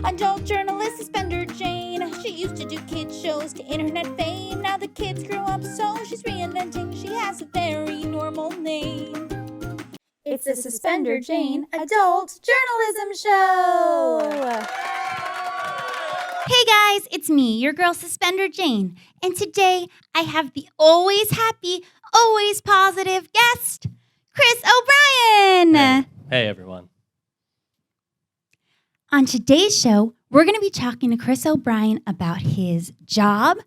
Adult journalist Suspender Jane. She used to do kids shows to internet fame. Now the kids grew up, so she's reinventing. She has a very normal name. It's the Suspender Jane Adult Journalism Show. Hey guys, it's me, your girl Suspender Jane. And today I have the always happy, always positive guest, Chris O'Brien. Hey everyone. On today's show, we're going to be talking to Chris O'Brien about his job.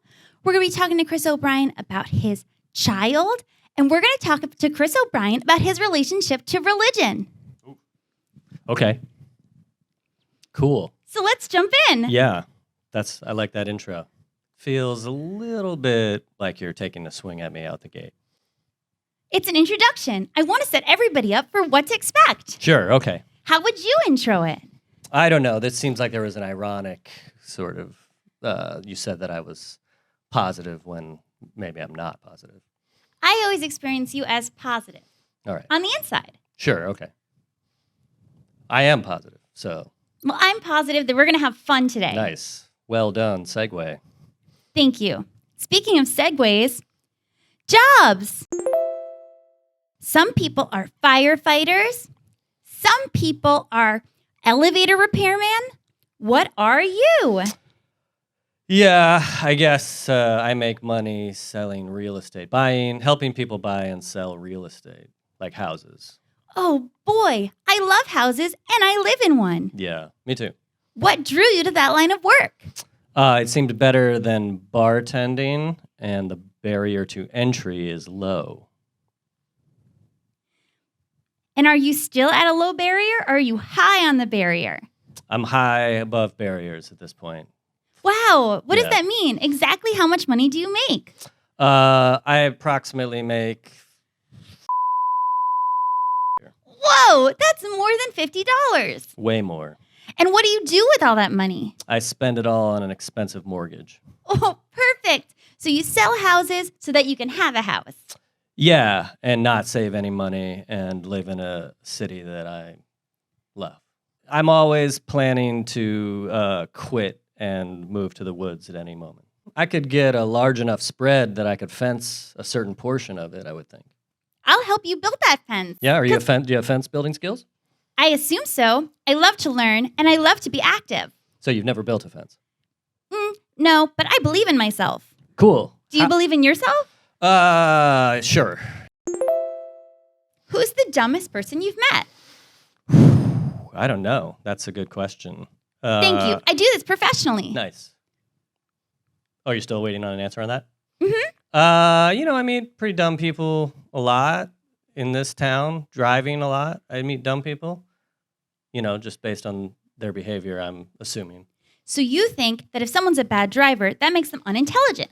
We're going to be talking to Chris O'Brien about his child. And we're going to talk to Chris O'Brien about his relationship to religion. Okay. Cool. So let's jump in. Yeah, I like that intro. Feels a little bit like you're taking a swing at me out the gate. It's an introduction. I want to set everybody up for what to expect. Sure, okay. How would you intro it? I don't know. This seems like there was an ironic sort of, you said that I was positive when maybe I'm not positive. I always experience you as positive. All right. On the inside. Sure, okay. I am positive, so. Well, I'm positive that we're going to have fun today. Nice. Well done, segue. Thank you. Speaking of segues, jobs. Some people are firefighters. Some people are elevator repairman. What are you? Yeah, I guess I make money selling real estate, helping people buy and sell real estate, like houses. Oh boy, I love houses and I live in one. Yeah, me too. What drew you to that line of work? It seemed better than bartending, and the barrier to entry is low. And are you still at a low barrier or are you high on the barrier? I'm high above barriers at this point. Wow, what does that mean? Exactly how much money do you make? I approximately make... Whoa, that's more than $50. Way more. And what do you do with all that money? I spend it all on an expensive mortgage. Oh, perfect. So you sell houses so that you can have a house. Yeah, and not save any money and live in a city that I love. I'm always planning to quit and move to the woods at any moment. I could get a large enough spread that I could fence a certain portion of it, I would think. I'll help you build that fence. Yeah, do you have fence building skills? I assume so. I love to learn, and I love to be active. So you've never built a fence? No, but I believe in myself. Cool. Do you believe in yourself? Sure. Who's the dumbest person you've met? I don't know. That's a good question. Thank you. I do this professionally. Nice. Oh, you're still waiting on an answer on that? Mm-hmm. I meet pretty dumb people a lot in this town, driving a lot. I meet dumb people, just based on their behavior, I'm assuming. So you think that if someone's a bad driver, that makes them unintelligent?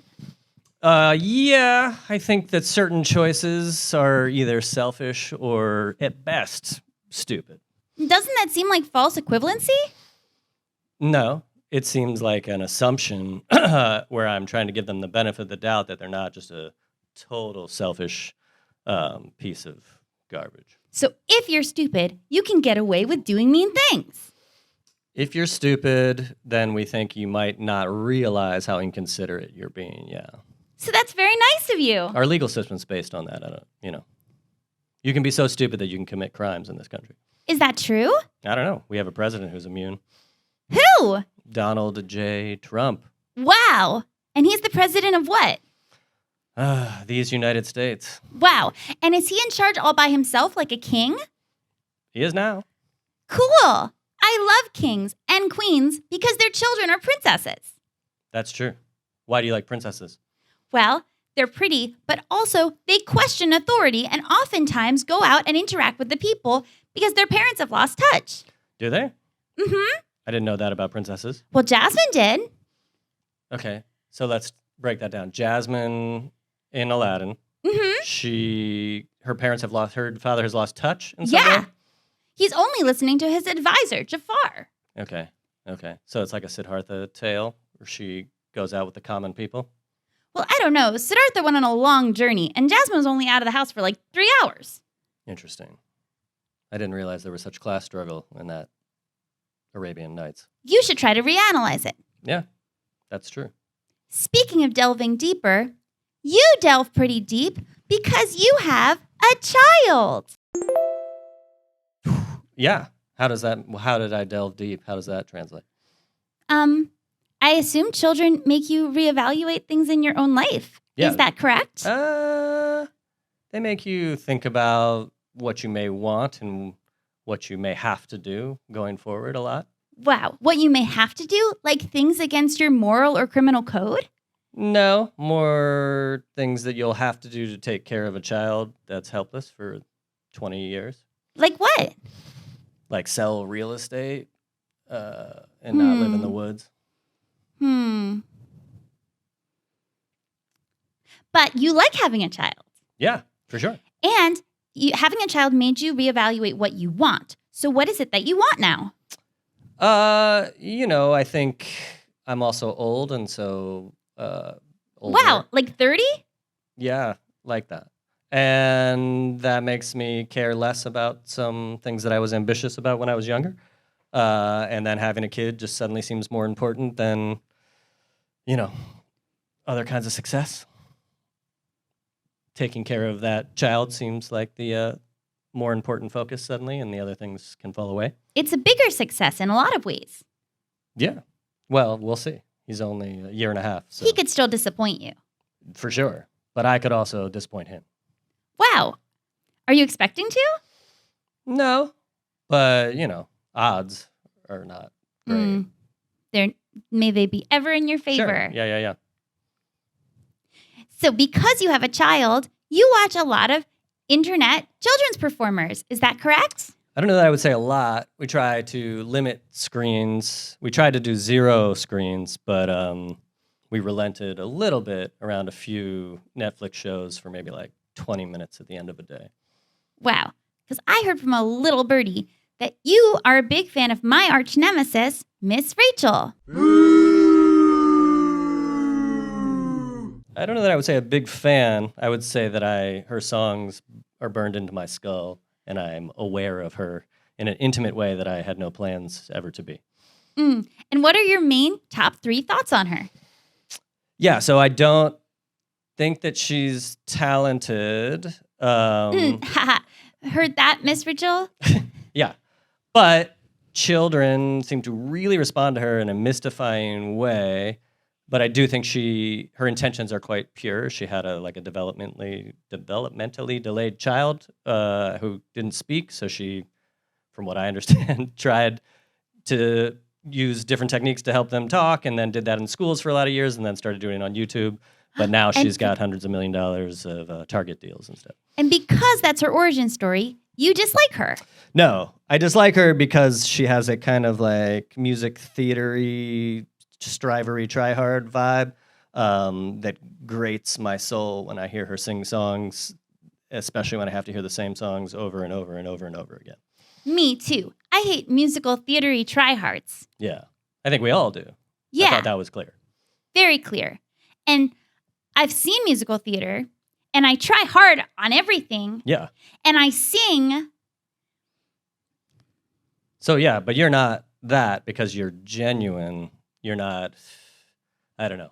Yeah, I think that certain choices are either selfish or, at best, stupid. Doesn't that seem like false equivalency? No, it seems like an assumption where I'm trying to give them the benefit of the doubt that they're not just a total selfish piece of garbage. So if you're stupid, you can get away with doing mean things. If you're stupid, then we think you might not realize how inconsiderate you're being, yeah. So that's very nice of you. Our legal system's based on that, You can be so stupid that you can commit crimes in this country. Is that true? I don't know. We have a president who's immune. Who? Donald J. Trump. Wow. And he's the president of what? These United States. Wow. And is he in charge all by himself like a king? He is now. Cool. I love kings and queens because their children are princesses. That's true. Why do you like princesses? Well, they're pretty, but also they question authority and oftentimes go out and interact with the people because their parents have lost touch. Do they? Mm-hmm. I didn't know that about princesses. Well, Jasmine did. Okay, so let's break that down. Jasmine in Aladdin. Mm-hmm. Her father has lost touch in some way? He's only listening to his advisor, Jafar. Okay. So it's like a Siddhartha tale where she goes out with the common people? Well, I don't know. Siddhartha went on a long journey, and Jasmine was only out of the house for like 3 hours. Interesting. I didn't realize there was such class struggle in that Arabian Nights. You should try to reanalyze it. Yeah, that's true. Speaking of delving deeper, you delve pretty deep because you have a child. Yeah. How did I delve deep? How does that translate? I assume children make you reevaluate things in your own life. Yeah. Is that correct? They make you think about what you may want and what you may have to do going forward a lot. Wow. What you may have to do? Like things against your moral or criminal code? No, more things that you'll have to do to take care of a child that's helpless for 20 years. Like what? Like sell real estate and not live in the woods. But you like having a child. Yeah, for sure. And having a child made you reevaluate what you want. So what is it that you want now? I think I'm also old, and so older. Wow, like 30? Yeah, like that. And that makes me care less about some things that I was ambitious about when I was younger. And then having a kid just suddenly seems more important than, other kinds of success. Taking care of that child seems like the more important focus suddenly, and the other things can fall away. It's a bigger success in a lot of ways. Yeah. Well, we'll see. He's only a year and a half. So. He could still disappoint you. For sure. But I could also disappoint him. Wow. Are you expecting to? No. But, odds are not great. May they be ever in your favor. Sure. Yeah. So because you have a child, you watch a lot of internet children's performers. Is that correct? I don't know that I would say a lot. We try to limit screens. We tried to do 0 screens, but we relented a little bit around a few Netflix shows for maybe like 20 minutes at the end of a day. Wow. Because I heard from a little birdie that you are a big fan of my arch nemesis, Miss Rachel. I don't know that I would say a big fan. I would say that her songs are burned into my skull, and I'm aware of her in an intimate way that I had no plans ever to be. And what are your main top 3 thoughts on her? Yeah, so I don't think that she's talented. Heard that, Miss Rachel? Yeah, but children seem to really respond to her in a mystifying way. But I do think her intentions are quite pure. She had a developmentally delayed child who didn't speak. So she, from what I understand, tried to use different techniques to help them talk, and then did that in schools for a lot of years, and then started doing it on YouTube. But now she's got hundreds of $1 million of Target deals and stuff. And because that's her origin story, you dislike her. No, I dislike her because she has a kind of like music theater-y, strivery, try hard vibe that grates my soul when I hear her sing songs, especially when I have to hear the same songs over and over and over and over again. Me too. I hate musical theater-y tryhards. Yeah, I think we all do. Yeah. I thought that was clear. Very clear. And I've seen musical theater, and I try hard on everything. Yeah. And I sing. So yeah, but you're not that because you're genuine. You're not, I don't know.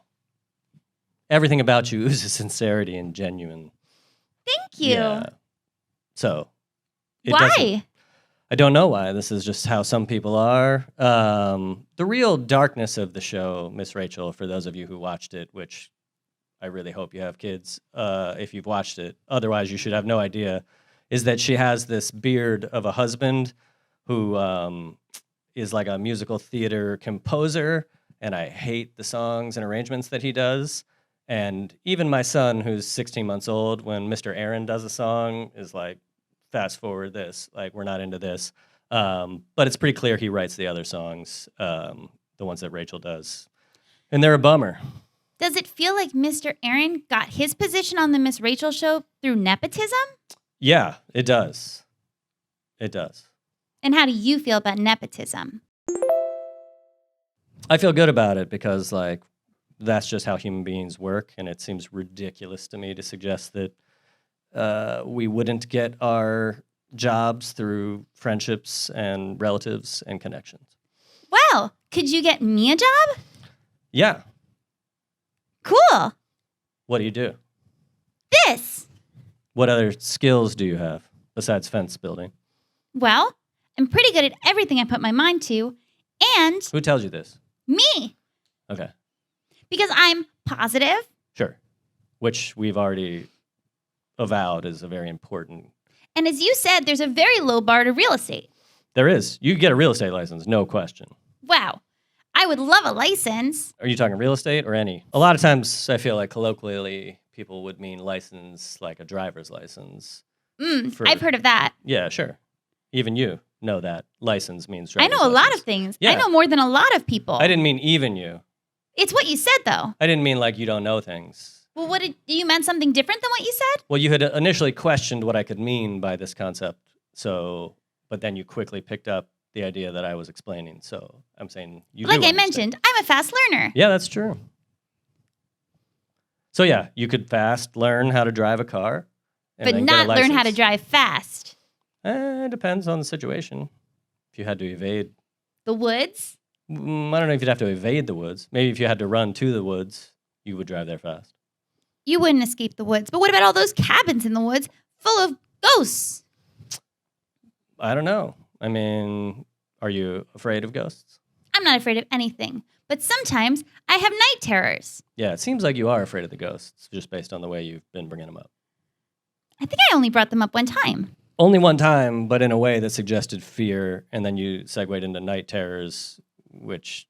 Everything about you oozes sincerity and genuine. Thank you. Yeah. So. Why? I don't know why. This is just how some people are. The real darkness of the show, Miss Rachel, for those of you who watched it, which I really hope you have kids if you've watched it. Otherwise, you should have no idea, is that she has this beard of a husband who is like a musical theater composer, and I hate the songs and arrangements that he does. And even my son, who's 16 months old, when Mr. Aaron does a song, is like, fast forward this. Like, we're not into this. But it's pretty clear he writes the other songs, the ones that Rachel does. And they're a bummer. Does it feel like Mr. Aaron got his position on the Miss Rachel show through nepotism? Yeah, it does. It does. And how do you feel about nepotism? I feel good about it because, like, that's just how human beings work, and it seems ridiculous to me to suggest that we wouldn't get our jobs through friendships and relatives and connections. Wow. Could you get me a job? Yeah. Cool. What do you do? This. What other skills do you have besides fence building? Well, I'm pretty good at everything I put my mind to. And Who tells you this? me. Okay. Because I'm positive. Sure. Which we've already avowed is a very important. And as you said, there's a very low bar to real estate. There is. You get a real estate license, no question. Wow. I would love a license. Are you talking real estate or any? A lot of times I feel like colloquially people would mean license like a driver's license. I've heard of that. Yeah, sure. Even you know that license means I driver's know a lot license. of things. Yeah. I know more than a lot of people. I didn't mean even you. It's what you said, though. I didn't mean like you don't know things. Well, you meant something different than what you said? Well, you had initially questioned what I could mean by this concept, but then you quickly picked up the idea that I was explaining. So I'm saying you Like do I understand. mentioned, I'm a fast learner. Yeah, that's true. So yeah, you could fast learn how to drive a car, and But then get a not learn how to license. drive fast. It depends on the situation. If you had to evade, The woods? I don't know if you'd have to evade the woods. Maybe if you had to run to the woods, you would drive there fast. You wouldn't escape the woods. But what about all those cabins in the woods full of ghosts? I don't know. I mean, are you afraid of ghosts? I'm not afraid of anything. But sometimes I have night terrors. Yeah, it seems like you are afraid of the ghosts, just based on the way you've been bringing them up. I think I only brought them up one time. Only one time, but in a way that suggested fear, and then you segued into night terrors, which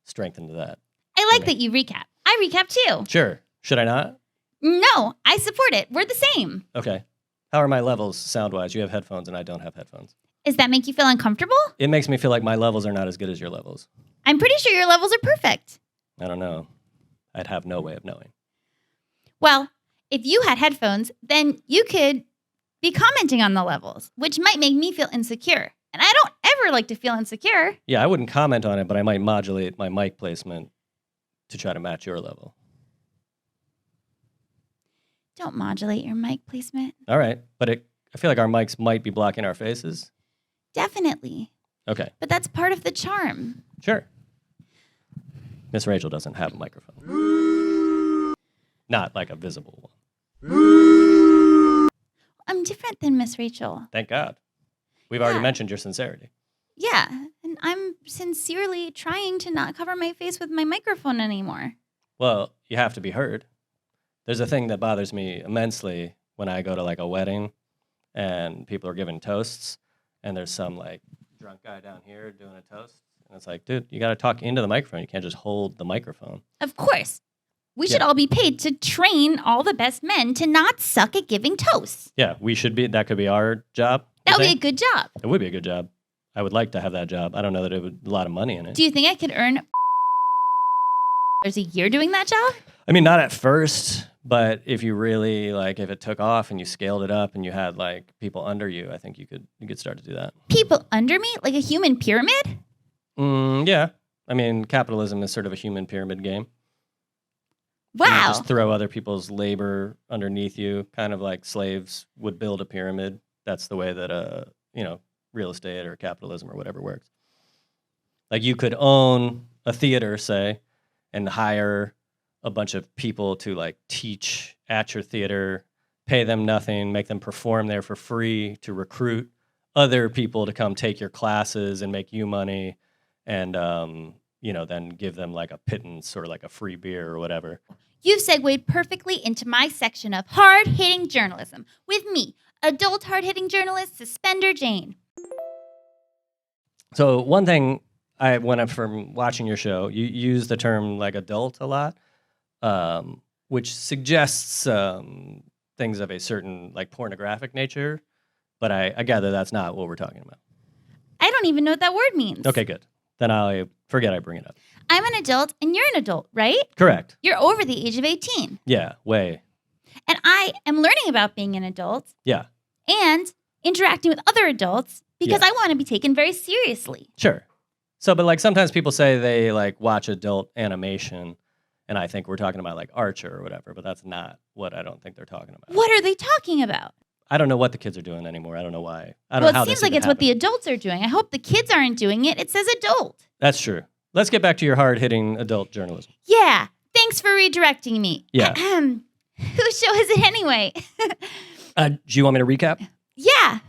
strengthened that. I like that you recap. I recap too. Sure. Should I not? No, I support it. We're the same. Okay. How are my levels sound-wise? You have headphones and I don't have headphones. Does that make you feel uncomfortable? It makes me feel like my levels are not as good as your levels. I'm pretty sure your levels are perfect. I don't know. I'd have no way of knowing. Well, if you had headphones, then you could be commenting on the levels, which might make me feel insecure. And I don't ever like to feel insecure. Yeah, I wouldn't comment on it, but I might modulate my mic placement to try to match your level. Don't modulate your mic placement. All right. But I feel like our mics might be blocking our faces. Definitely. Okay. But that's part of the charm. Sure. Miss Rachel doesn't have a microphone. Not like a visible one. I'm different than Miss Rachel. Thank God. We've already Yeah. mentioned your sincerity. Yeah, and I'm sincerely trying to not cover my face with my microphone anymore. Well, you have to be heard. There's a thing that bothers me immensely when I go to like a wedding and people are giving toasts and there's some like drunk guy down here doing a toast. And it's like, dude, you got to talk into the microphone. You can't just hold the microphone. Of course. We should Yeah. all be paid to train all the best men to not suck at giving toasts. Yeah, we should be. That could be our job. you That would be a think? good job. It would be a good job. I would like to have that job. I don't know that it would a lot of money in it. Do you think I could earn a year doing that job? I mean, not at first, but if you really like, if it took off and you scaled it up and you had like people under you, I think you could start to do that. People under me? Like a human pyramid? Yeah. I mean, capitalism is sort of a human pyramid game. You Wow. just throw other people's labor underneath you, kind of like slaves would build a pyramid. That's the way that real estate or capitalism or whatever works. Like you could own a theater, say, and hire a bunch of people to like teach at your theater, pay them nothing, make them perform there for free to recruit other people to come take your classes and make you money, and then give them like a pittance or like a free beer or whatever. You've segued perfectly into my section of hard-hitting journalism with me, adult hard-hitting journalist Suspender Jane. So one thing when I'm from watching your show, you use the term like adult a lot, which suggests things of a certain like pornographic nature, but I gather that's not what we're talking about. I don't even know what that word means. Okay, good. Then I forget I bring it up. I'm an adult and you're an adult, right? Correct. You're over the age of 18. Yeah, way. And I am learning about being an adult Yeah, and interacting with other adults because Yeah. I want to be taken very seriously. sure. So, but like sometimes people say they like watch adult animation, and I think we're talking about like Archer or whatever, but that's not what I don't think they're talking about. What are they talking about? I don't know what the kids are doing anymore. I don't know why. I don't Well, know how it this seems like even it's what the happened. adults are doing. I hope the kids aren't doing it. It says adult. That's true. Let's get back to your hard-hitting adult journalism. Yeah. Thanks for redirecting me. Yeah. Whose show is it anyway? Do you want me to recap? Yeah.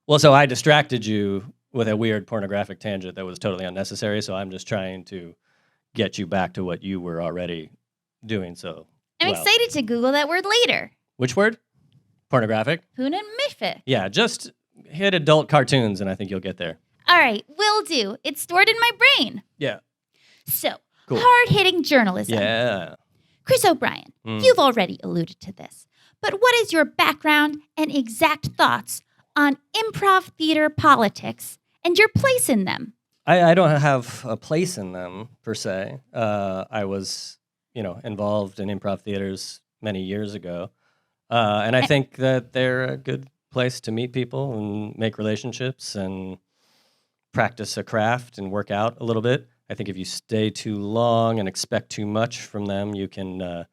Well, so I distracted you with a weird pornographic tangent that was totally unnecessary, so I'm just trying to get you back to what you were already doing. So I'm well. excited to Google that word later. Which word? Pornographic? Hunenmiffe. Yeah, just hit adult cartoons and I think you'll get there. All right, will do. It's stored in my brain. Yeah. So, Cool. hard-hitting journalism. Yeah. Chris O'Brien, you've already alluded to this, but what is your background and exact thoughts on improv theater politics and your place in them? I don't have a place in them, per se. I was, involved in improv theaters many years ago. And I think that they're a good place to meet people and make relationships and practice a craft and work out a little bit. I think if you stay too long and expect too much from them, you can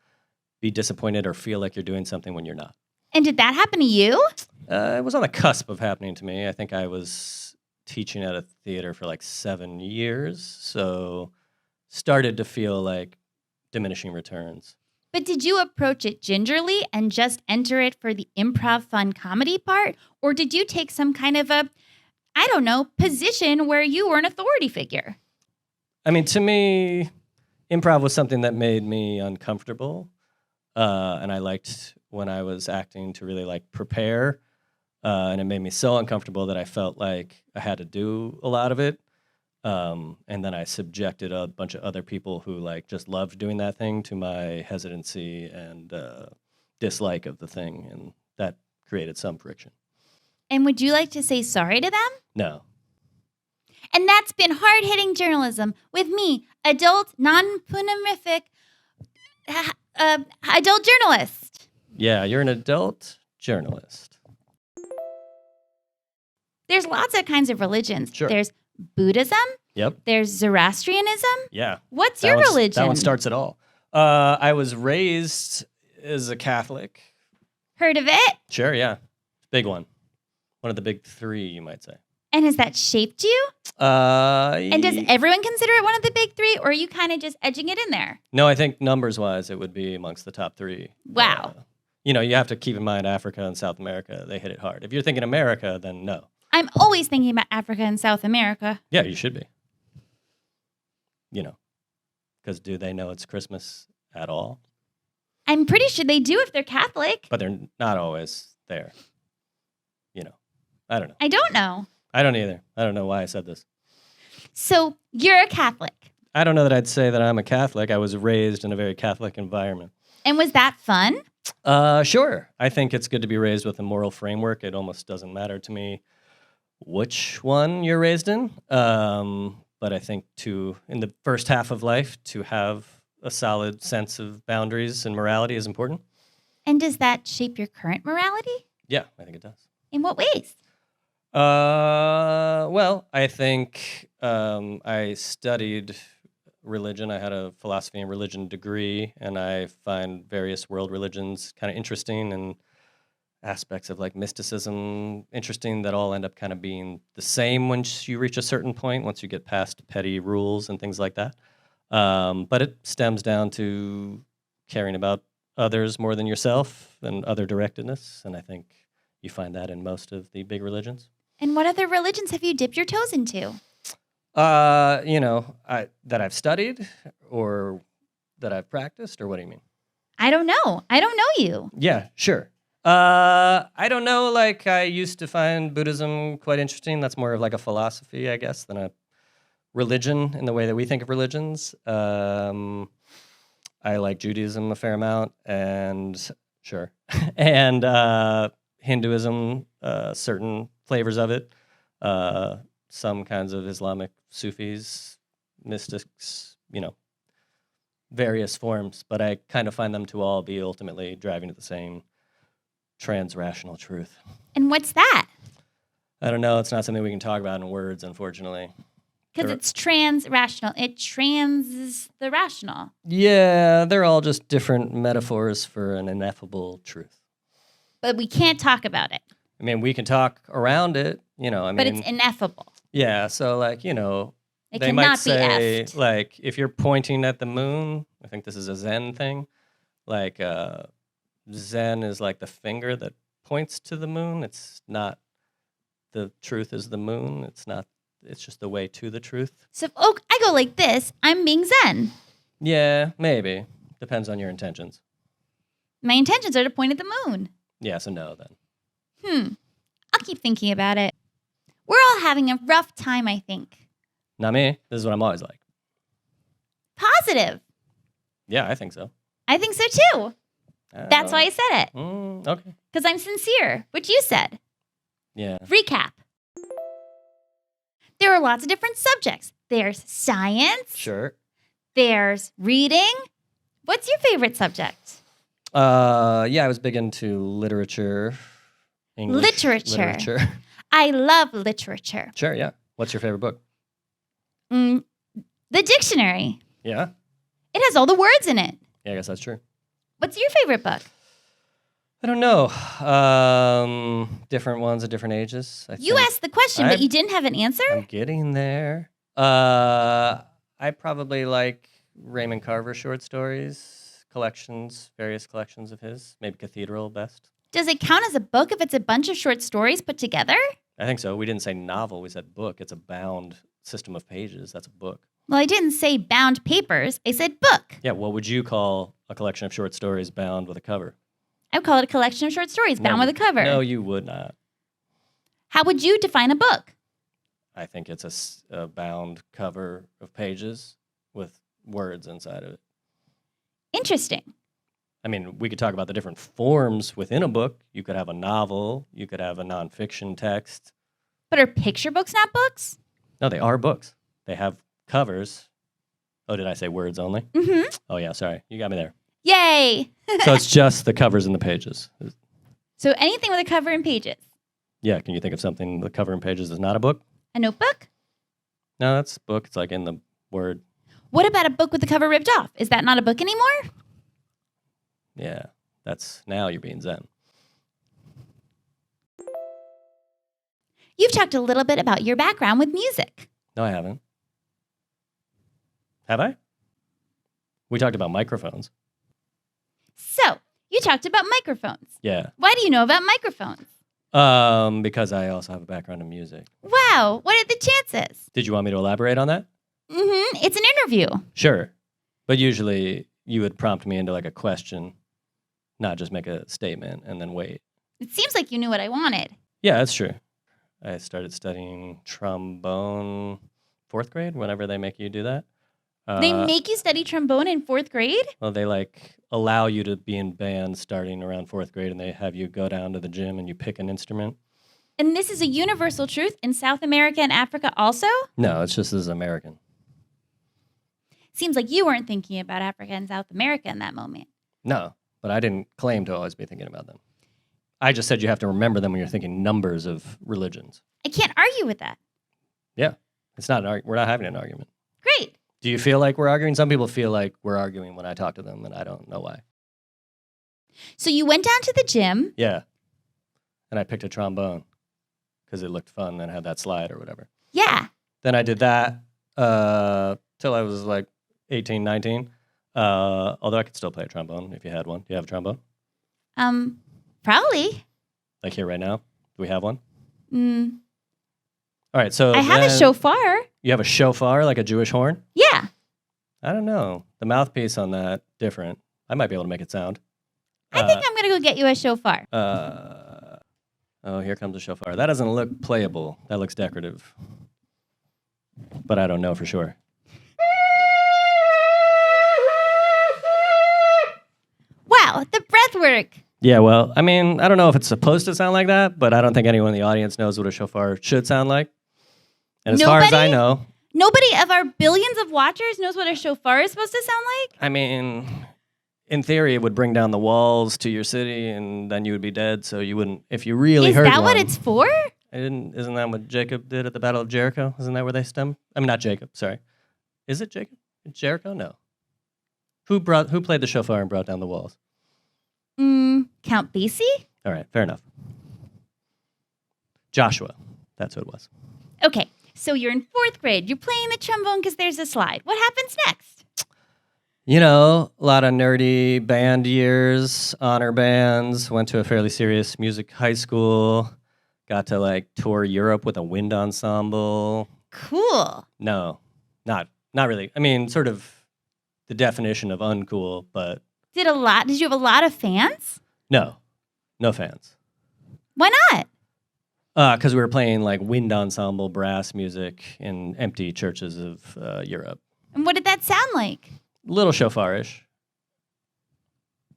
be disappointed or feel like you're doing something when you're not. And did that happen to you? It was on the cusp of happening to me. I think I was teaching at a theater for like 7 years, so started to feel like diminishing returns. But did you approach it gingerly and just enter it for the improv fun comedy part? Or did you take some kind of a, position where you were an authority figure? I mean, to me, improv was something that made me uncomfortable. And I liked when I was acting to really prepare. And it made me so uncomfortable that I felt like I had to do a lot of it. And then I subjected a bunch of other people who just loved doing that thing to my hesitancy and dislike of the thing. And that created some friction. And would you like to say sorry to them? No. And that's been hard-hitting journalism with me, adult, non-punamific, adult journalist. Yeah, you're an adult journalist. There's lots of kinds of religions. Sure. There's Buddhism. Yep. There's Zoroastrianism. Yeah. What's your religion? That one starts it all. I was raised as a Catholic. Heard of it? Sure, yeah. Big one. One of the big three, you might say. And has that shaped you? And does everyone consider it one of the big three, or are you kind of just edging it in there? No, I think numbers-wise, it would be amongst the top three. Wow. You have to keep in mind Africa and South America. They hit it hard. If you're thinking America, then no. I'm always thinking about Africa and South America. Yeah, you should be. Because do they know it's Christmas at all? I'm pretty sure they do if they're Catholic. But they're not always there. I don't know. I don't know. I don't either. I don't know why I said this. So you're a Catholic. I don't know that I'd say that I'm a Catholic. I was raised in a very Catholic environment. And was that fun? Sure. I think it's good to be raised with a moral framework. It almost doesn't matter to me which one you're raised in. But I think in the first half of life, to have a solid sense of boundaries and morality is important. And does that shape your current morality? Yeah, I think it does. In what ways? Well, I think I studied religion. I had a philosophy and religion degree, and I find various world religions kind of interesting, and aspects of mysticism interesting that all end up kind of being the same once you reach a certain point, once you get past petty rules and things like that. But it stems down to caring about others more than yourself and other directedness, and I think you find that in most of the big religions. And what other religions have you dipped your toes into? That I've studied or that I've practiced, or what do you mean? I don't know. I don't know you. Yeah, sure. I don't know, I used to find Buddhism quite interesting. That's more of a philosophy, I guess, than a religion in the way that we think of religions. I like Judaism a fair amount, and sure. And Hinduism, certain flavors of it. Some kinds of Islamic Sufis, mystics, various forms. But I kind of find them to all be ultimately driving to the same trans-rational truth. And what's that? I don't know. It's not something we can talk about in words, unfortunately. Because it's trans-rational. It trans the rational. Yeah, they're all just different metaphors for an ineffable truth. but we can't talk about it. I mean, we can talk around it, But it's ineffable. Yeah, so like, It they might cannot be say, effed. like, if you're pointing at the moon, I think this is a Zen thing. Like, Zen is like the finger that points to the moon. It's not the truth is the moon. It's just the way to the truth. So if I go like this, I'm being Zen. Yeah, maybe. Depends on your intentions. My intentions are to point at the moon. Yeah, so no then. I'll keep thinking about it. We're all having a rough time, I think. Not me. This is what I'm always like. Positive. Yeah, I think so. I think so too. That's why I said it. Okay. Because I'm sincere, which you said. Yeah. Recap. There are lots of different subjects. There's science. Sure. There's reading. What's your favorite subject? Yeah, I was big into literature. English Literature. I love literature. Sure, yeah. What's your favorite book? The dictionary. Yeah? It has all the words in it. Yeah, I guess that's true. What's your favorite book? I don't know. Different ones at different ages. You asked the question, but you didn't have an answer? I'm getting there. I probably like Raymond Carver short stories, various collections of his. Maybe Cathedral best. Does it count as a book if it's a bunch of short stories put together? I think so. We didn't say novel. We said book. It's a bound system of pages. That's a book. Well, I didn't say bound papers. I said book. Yeah, what would you call a collection of short stories bound with a cover? I would call it a collection of short stories bound with a cover. No, you would not. How would you define a book? I think it's a bound cover of pages with words inside of it. Interesting. I mean, we could talk about the different forms within a book. You could have a novel. You could have a nonfiction text. But are picture books not books? No, they are books. They have covers. Oh, did I say words only? Mm-hmm. Oh, yeah, sorry. You got me there. Yay! So it's just the covers and the pages. So anything with a cover and pages. Yeah, can you think of something the cover and pages is not a book? A notebook? No, that's a book. It's like in the word. What about a book with the cover ripped off? Is that not a book anymore? Yeah, now you're being Zen. You've talked a little bit about your background with music. No, I haven't. Have I? We talked about microphones. So, you talked about microphones. Yeah. Why do you know about microphones? Because I also have a background in music. Wow, what are the chances? Did you want me to elaborate on that? Mm-hmm. It's an interview. Sure. But usually you would prompt me into like a question, not just make a statement and then wait. It seems like you knew what I wanted. Yeah, that's true. I started studying trombone 4th grade, whenever they make you do that. They make you study trombone in 4th grade? Well, they like allow you to be in band starting around 4th grade, and they have you go down to the gym and you pick an instrument. And this is a universal truth in South America and Africa also? No, it's just as American. Seems like you weren't thinking about Africa and South America in that moment. No, but I didn't claim to always be thinking about them. I just said you have to remember them when you're thinking numbers of religions. I can't argue with that. Yeah, it's not we're not having an argument. Great. Do you feel like we're arguing? Some people feel like we're arguing when I talk to them, and I don't know why. So you went down to the gym. Yeah, and I picked a trombone because it looked fun and had that slide or whatever. Yeah. Then I did that till I was like 18, 19. Although I could still play a trombone if you had one. Do you have a trombone? Probably. Like here right now? Do we have one? Mm. All right, so I have a shofar. You have a shofar, like a Jewish horn? Yeah. I don't know. The mouthpiece on that, different. I might be able to make it sound. I think I'm going to go get you a shofar. Oh, here comes a shofar. That doesn't look playable. That looks decorative. But I don't know for sure. Wow, the breath work. Yeah, well, I mean, I don't know if it's supposed to sound like that, but I don't think anyone in the audience knows what a shofar should sound like. And as far as I know... Nobody of our billions of watchers knows what a shofar is supposed to sound like? I mean, in theory, it would bring down the walls to your city, and then you would be dead, so you wouldn't... If you really heard Is that one, what it's for? Isn't that what Jacob did at the Battle of Jericho? Isn't that where they stemmed? I mean, not Jacob, sorry. Is it Jacob? Jericho? No. Who played the shofar and brought down the walls? Count Basie? All right, fair enough. Joshua, that's what it was. Okay, so you're in 4th grade. You're playing the trombone because there's a slide. What happens next? You know, a lot of nerdy band years, honor bands, went to a fairly serious music high school, got to like tour Europe with a wind ensemble. Cool. No, not really. I mean, sort of the definition of uncool, but Did you have a lot of fans? no fans. Why not? Because we were playing like wind ensemble brass music in empty churches of Europe. And what did that sound like? Little shofarish.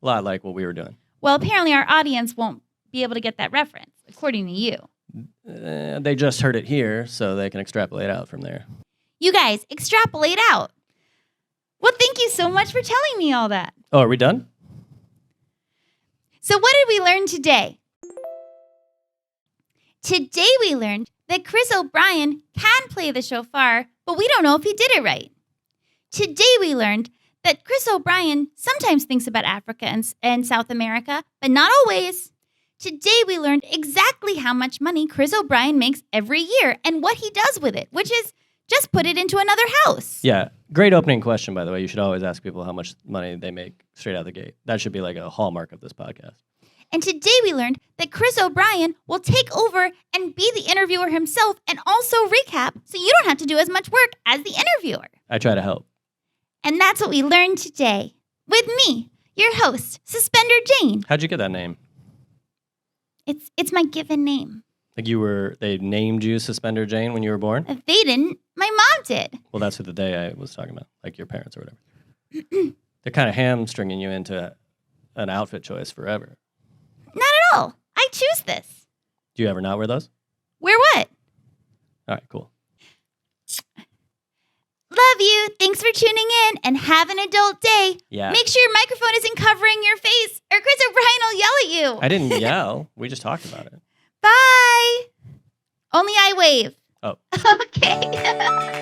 A lot like what we were doing. Well, apparently our audience won't be able to get that reference, according to you. They just heard it here, so they can extrapolate out from there. You guys, extrapolate out. Well, thank you so much for telling me all that. Oh, are we done? So what did we learn today? Today we learned that Chris O'Brien can play the shofar, but we don't know if he did it right. Today we learned that Chris O'Brien sometimes thinks about Africa and South America, but not always. Today we learned exactly how much money Chris O'Brien makes every year and what he does with it, which is just put it into another house. Yeah. Great opening question, by the way. You should always ask people how much money they make straight out the gate. That should be like a hallmark of this podcast. And today we learned that Chris O'Brien will take over and be the interviewer himself and also recap so you don't have to do as much work as the interviewer. I try to help. And that's what we learned today. With me, your host, Suspender Jane. How'd you get that name? It's my given name. Like they named you Suspender Jane when you were born? If they didn't, my mom did. Well, that's what the day I was talking about, like your parents or whatever. They're kind of hamstringing you into an outfit choice forever. Not at all. I choose this. Do you ever not wear those? Wear what? All right, cool. Love you. Thanks for tuning in and have an adult day. Yeah. Make sure your microphone isn't covering your face or Chris O'Brien will yell at you. I didn't yell. We just talked about it. Bye. Only I wave. Oh. Okay.